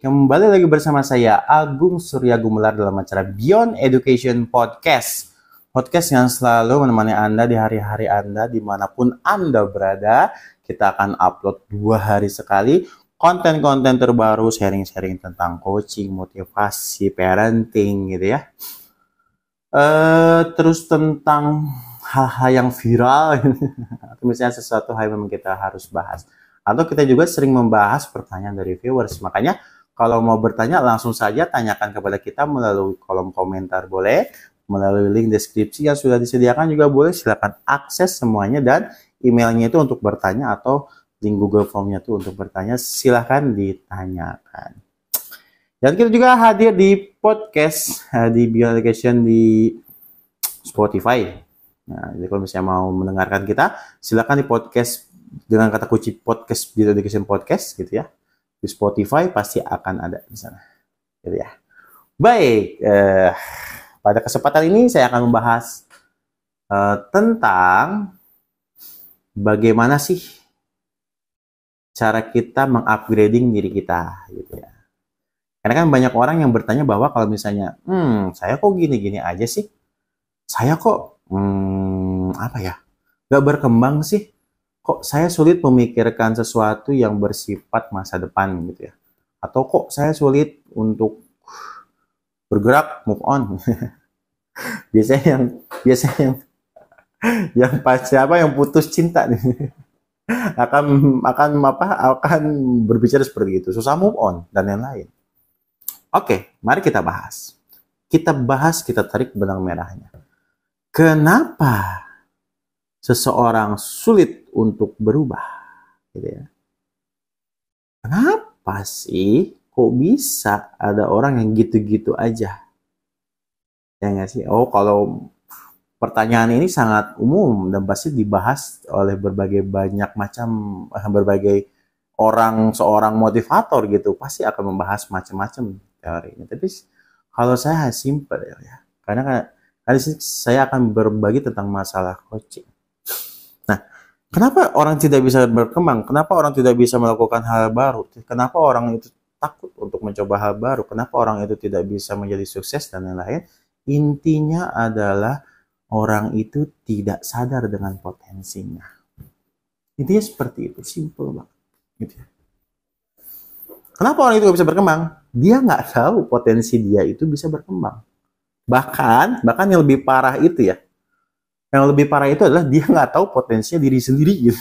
Kembali lagi bersama saya Agung Surya Gumelar dalam acara Beyond Education Podcast. Podcast yang selalu menemani Anda di hari-hari Anda dimanapun Anda berada. Kita akan upload 2 hari sekali konten-konten terbaru, sharing-sharing tentang coaching, motivasi, parenting gitu ya. Terus tentang hal-hal yang viral atau misalnya sesuatu hal yang memang kita harus bahas. Atau kita juga sering membahas pertanyaan dari viewers. Makanya kalau mau bertanya langsung saja tanyakan kepada kita melalui kolom komentar boleh, melalui link deskripsi yang sudah disediakan juga boleh. Silakan akses semuanya dan emailnya itu untuk bertanya atau link Google Form-nya itu untuk bertanya, silahkan ditanyakan. Dan kita juga hadir di podcast di Beyond Education di Spotify. Nah, jadi kalau misalnya mau mendengarkan kita, silakan di podcast dengan kata kunci podcast Beyond Education Podcast gitu ya. Di Spotify pasti akan ada di sana. Gitu ya. Baik, pada kesempatan ini saya akan membahas tentang bagaimana sih cara kita mengupgrading diri kita gitu ya. Karena kan banyak orang yang bertanya bahwa kalau misalnya, saya kok gini-gini aja sih, saya kok gak berkembang sih, kok saya sulit memikirkan sesuatu yang bersifat masa depan gitu ya, atau kok saya sulit untuk bergerak move on. biasanya yang pas siapa yang putus cinta nih akan berbicara seperti itu, susah move on dan lain-lain. Oke, mari kita bahas. Kita tarik benang merahnya. Kenapa seseorang sulit untuk berubah? Gitu ya. Kenapa sih kok bisa ada orang yang gitu-gitu aja? Ya nggak sih? Oh, kalau pertanyaan ini sangat umum dan pasti dibahas oleh berbagai orang, seorang motivator gitu, pasti akan membahas macam-macam teorinya. Tapi kalau saya simple ya, karena kali ini saya akan berbagi tentang masalah coaching. Nah, kenapa orang tidak bisa berkembang? Kenapa orang tidak bisa melakukan hal baru? Kenapa orang itu takut untuk mencoba hal baru? Kenapa orang itu tidak bisa menjadi sukses dan lain-lain? Intinya adalah orang itu tidak sadar dengan potensinya. Intinya seperti itu, simple banget. Gitu ya. Kenapa orang itu gak bisa berkembang? Dia nggak tahu potensi dia itu bisa berkembang. Bahkan yang lebih parah itu ya. Yang lebih parah itu adalah dia nggak tahu potensinya diri sendiri gitu.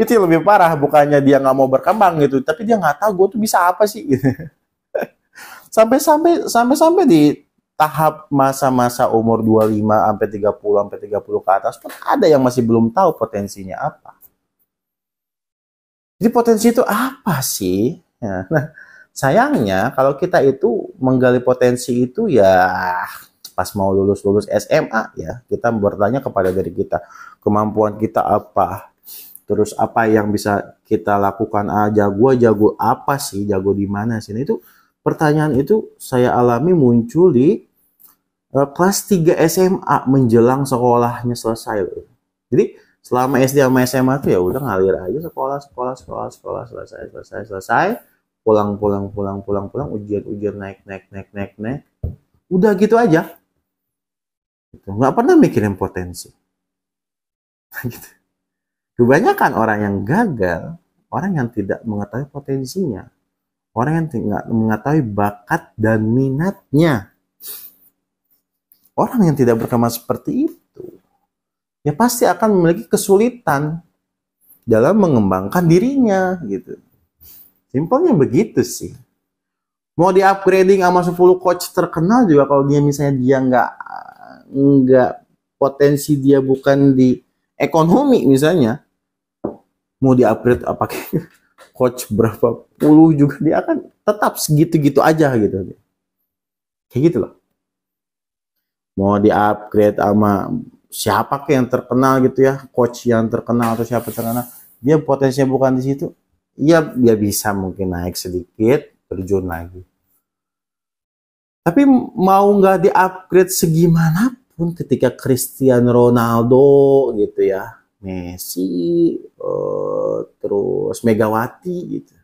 Itu yang lebih parah, bukannya dia nggak mau berkembang gitu, tapi dia nggak tahu gue tuh bisa apa sih gitu. Sampai di tahap masa-masa umur 25 sampai 30 ke atas pun ada yang masih belum tahu potensinya apa. Jadi potensi itu apa sih? Ya, nah, sayangnya kalau kita itu menggali potensi itu ya pas mau lulus SMA ya, kita bertanya kepada diri kita, kemampuan kita apa? Terus apa yang bisa kita lakukan? Jago apa sih? Jago di mana sih? Nah, itu pertanyaan itu saya alami muncul di kelas 3 SMA menjelang sekolahnya selesai. Jadi selama SD sama SMA tuh ya udah ngalir aja, sekolah selesai, pulang ujian naik, udah gitu aja, gitu. Nggak pernah mikirin potensi. Gitu. Kebanyakan orang yang gagal, orang yang tidak mengetahui potensinya, orang yang tidak mengetahui bakat dan minatnya, orang yang tidak berkembang seperti itu ya pasti akan memiliki kesulitan dalam mengembangkan dirinya gitu. Simpelnya begitu sih. Mau di upgrading sama 10 coach terkenal juga kalau dia misalnya dia nggak potensi dia bukan di ekonomi misalnya, mau di upgrade apa coach berapa puluh juga dia akan tetap segitu-gitu aja gitu. Kayak gitu loh. Mau di upgrade sama siapa yang terkenal gitu ya, coach yang terkenal atau siapa terkenal, dia potensinya bukan di situ, ya dia bisa mungkin naik sedikit, terjun lagi. Tapi mau nggak di upgrade segimanapun, ketika Cristiano Ronaldo gitu ya, Messi, terus Megawati gitu,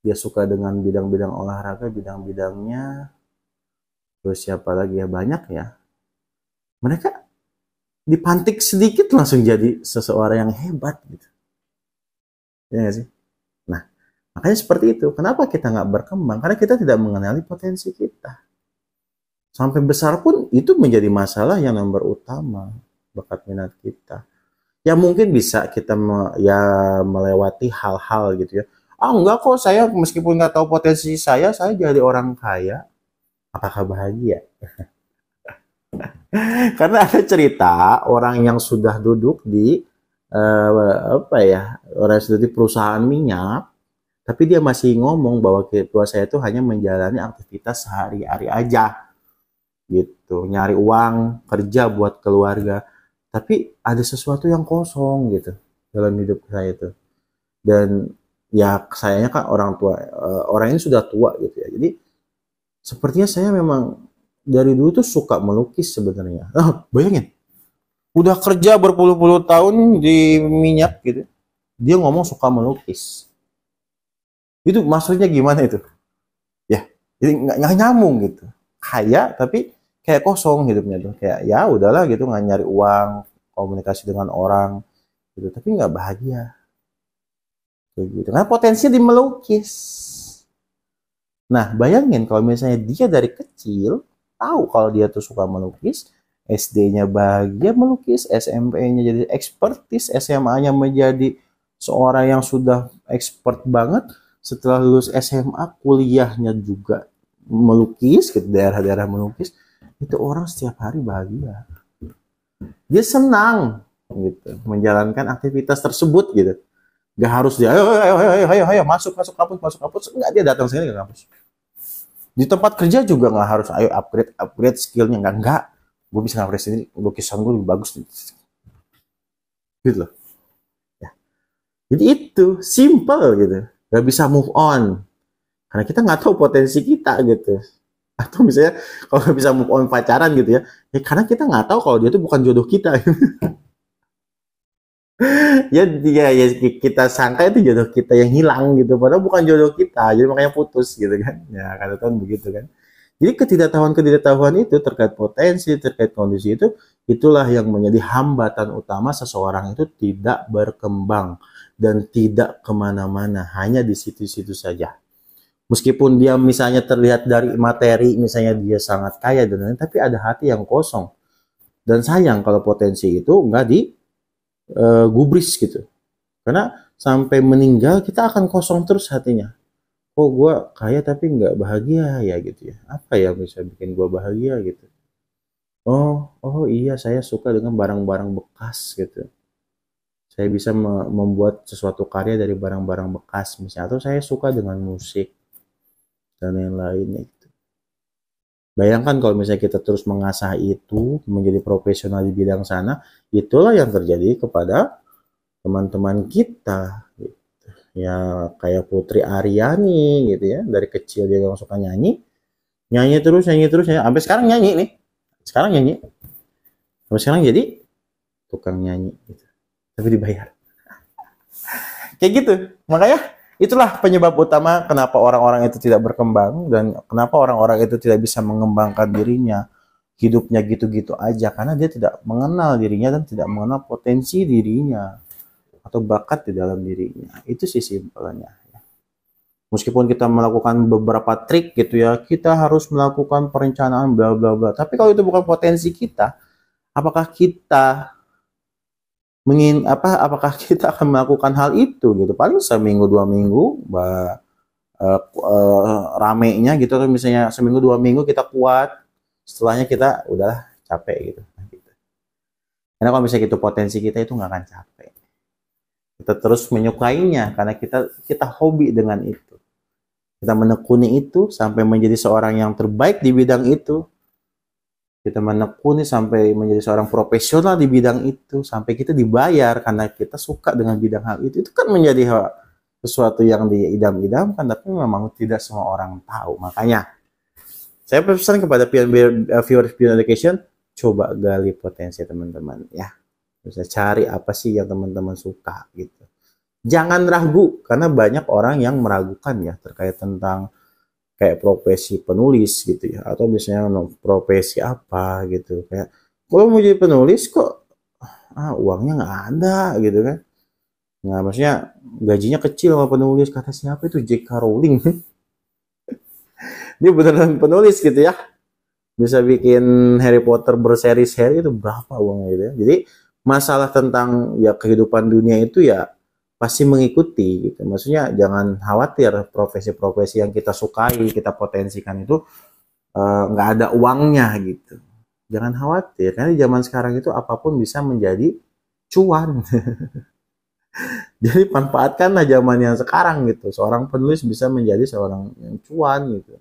dia suka dengan bidang-bidang olahraga, bidang-bidangnya, terus siapa lagi ya, banyak ya. Mereka dipantik sedikit langsung jadi seseorang yang hebat gitu. Ya nggak sih? Nah, makanya seperti itu. Kenapa kita nggak berkembang? Karena kita tidak mengenali potensi kita. Sampai besar pun itu menjadi masalah yang nomor utama, bakat minat kita. Ya mungkin bisa kita ya melewati hal-hal gitu ya. Ah enggak kok, saya meskipun nggak tahu potensi saya jadi orang kaya. Apakah bahagia? Karena ada cerita orang yang sudah duduk di apa ya, orang yang sudah di perusahaan minyak, tapi dia masih ngomong bahwa saya itu hanya menjalani aktivitas sehari-hari aja, gitu, nyari uang, kerja buat keluarga, tapi ada sesuatu yang kosong gitu dalam hidup saya itu. Dan ya sayangnya kan orang tua, orang ini sudah tua gitu ya, jadi sepertinya saya memang dari dulu tuh suka melukis sebenarnya. Bayangin, udah kerja berpuluh-puluh tahun di minyak gitu, dia ngomong suka melukis. Itu maksudnya gimana itu? Ya, jadi nggak nyambung gitu. Kaya tapi kayak kosong hidupnya tuh. Kayak ya udahlah gitu, nggak nyari uang, komunikasi dengan orang gitu, tapi nggak bahagia. Kayak gitu. Karena potensinya di melukis. Nah, bayangin kalau misalnya dia dari kecil tahu kalau dia tuh suka melukis, SD-nya bahagia melukis, SMP-nya jadi expertise, SMA-nya menjadi seorang yang sudah expert banget, setelah lulus SMA kuliahnya juga melukis ke daerah-daerah melukis, itu orang setiap hari bahagia. Dia senang gitu menjalankan aktivitas tersebut gitu. Gak harus dia ayo masuk kampus, enggak, dia datang sini ke kampus. Di tempat kerja juga nggak harus ayo upgrade skillnya, enggak, gue bisa upgrade sendiri, lukisan gue lebih bagus gitu loh ya. Jadi itu simple gitu, nggak bisa move on karena kita nggak tahu potensi kita gitu. Atau misalnya kalau nggak bisa move on pacaran gitu ya, ya karena kita nggak tahu kalau dia itu bukan jodoh kita. Ya kita sangka itu jodoh kita yang hilang gitu, padahal bukan jodoh kita, jadi makanya putus gitu kan ya, kan begitu kan. Jadi ketidaktahuan itu terkait potensi, terkait kondisi itu, itulah yang menjadi hambatan utama seseorang itu tidak berkembang dan tidak kemana-mana, hanya di situ-situ saja. Meskipun dia misalnya terlihat dari materi, misalnya dia sangat kaya dan lain-lain, tapi ada hati yang kosong. Dan sayang kalau potensi itu nggak di gubris gitu. Karena sampai meninggal kita akan kosong terus hatinya. Oh gue kaya tapi nggak bahagia ya gitu ya. Apa ya bisa bikin gue bahagia gitu. Oh iya, saya suka dengan barang-barang bekas gitu. Saya bisa membuat sesuatu karya dari barang-barang bekas misalnya. Atau saya suka dengan musik dan lain-lainnya gitu. Bayangkan kalau misalnya kita terus mengasah itu menjadi profesional di bidang sana, itulah yang terjadi kepada teman-teman kita gitu. Ya kayak Putri Aryani gitu ya, dari kecil dia gak suka nyanyi terus sampai sekarang nyanyi nih, sampai sekarang jadi tukang nyanyi gitu, tapi dibayar kayak gitu. Makanya itulah penyebab utama kenapa orang-orang itu tidak berkembang dan kenapa orang-orang itu tidak bisa mengembangkan dirinya, hidupnya gitu-gitu aja, karena dia tidak mengenal dirinya dan tidak mengenal potensi dirinya atau bakat di dalam dirinya. Itu sih simpelnya. Meskipun kita melakukan beberapa trik gitu ya, kita harus melakukan perencanaan bla bla bla. Tapi kalau itu bukan potensi kita, apakah kita apakah kita akan melakukan hal itu gitu? Paling seminggu 2 minggu ramenya gitu, atau misalnya seminggu 2 minggu kita kuat, setelahnya kita udah capek gitu. Karena kalau misalnya itu potensi kita itu nggak akan capek. Kita terus menyukainya karena kita hobi dengan itu. Kita menekuni itu sampai menjadi seorang yang terbaik di bidang itu. Kita menekuni sampai menjadi seorang profesional di bidang itu, sampai kita dibayar karena kita suka dengan bidang hal itu. Itu kan menjadi sesuatu yang diidam-idamkan, tapi memang tidak semua orang tahu. Makanya saya pesan kepada viewers Beyond Education, coba gali potensi teman-teman ya. Bisa cari apa sih yang teman-teman suka gitu. Jangan ragu, karena banyak orang yang meragukan ya terkait tentang kayak profesi penulis gitu ya, atau misalnya profesi apa gitu, kayak kalau mau jadi penulis kok uangnya nggak ada gitu kan. Nah, maksudnya gajinya kecil sama penulis, kata siapa itu, J.K. Rowling. Dia beneran penulis gitu ya, bisa bikin Harry Potter berseri-seri, itu berapa uangnya gitu ya. Jadi masalah tentang ya kehidupan dunia itu ya pasti mengikuti gitu. Maksudnya jangan khawatir, profesi-profesi yang kita sukai, kita potensikan itu nggak ada uangnya gitu. Jangan khawatir, karena di zaman sekarang itu apapun bisa menjadi cuan. Jadi manfaatkanlah zaman yang sekarang gitu. Seorang penulis bisa menjadi seorang yang cuan gitu.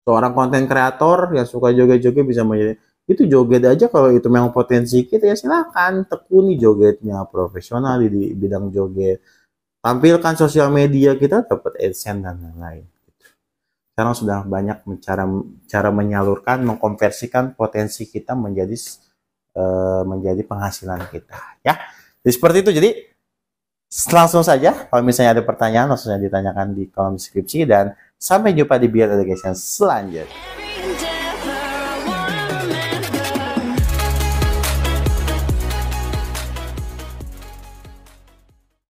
Seorang konten kreator yang suka joget-joget bisa menjadi, itu joget aja kalau itu memang potensi kita ya silakan tekuni jogetnya, profesional di bidang joget. Tampilkan sosial media kita, dapat AdSense dan lain-lain. Sekarang sudah banyak cara menyalurkan, mengkonversikan potensi kita menjadi penghasilan kita ya. Jadi seperti itu. Jadi langsung saja kalau misalnya ada pertanyaan langsung saja ditanyakan di kolom deskripsi, dan sampai jumpa di Beyond Education selanjutnya.